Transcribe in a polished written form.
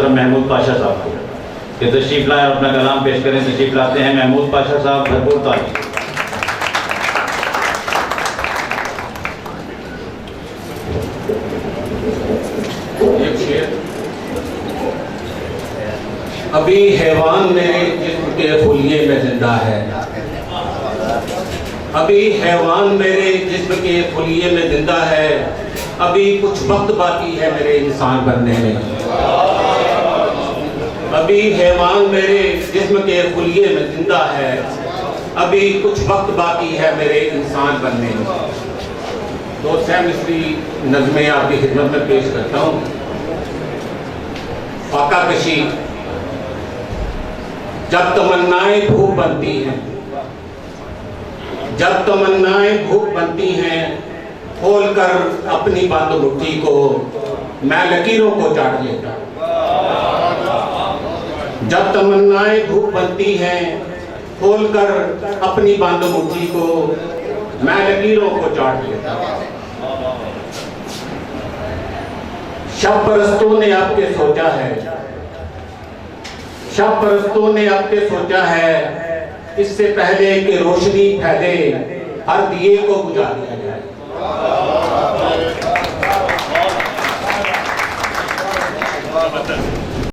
मोहतरम महमूद पाशा साहब को कि तशरीफ लाए और अपना कलाम पेश करें। तशरीफ लाते हैं महमूद पाशा साहब, भरपूर तारीफ। अभी हैवान मेरे जिस्म के खुलिये में जिंदा है, अभी हैवान मेरे जिस्म के खुलिये में जिंदा है, अभी कुछ वक्त बाकी है मेरे इंसान बनने में। अभी हैवान मेरे जिस्म के खुलिये में जिंदा है, अभी कुछ वक्त बाकी है मेरे इंसान बनने में। तो सैम मिस्री नज़्में आपकी खिदमत में पेश करता हूँ। फाका कशी। जब तमन्नाएं भूख बनती हैं, जब तमन्नाएं भूख बनती हैं, खोलकर अपनी बंद मुट्ठी को मैं लकीरों को चाट लेता। जब तमन्नाएं भूख बनती हैं, खोलकर अपनी बंद मुट्ठी को मैं लकीरों को चाट लेता। शब परस्तों ने आपके सोचा है, शब परस्तों ने आपके सोचा है, इससे पहले कि रोशनी फैले हर दिए को बुझा दिया जाए।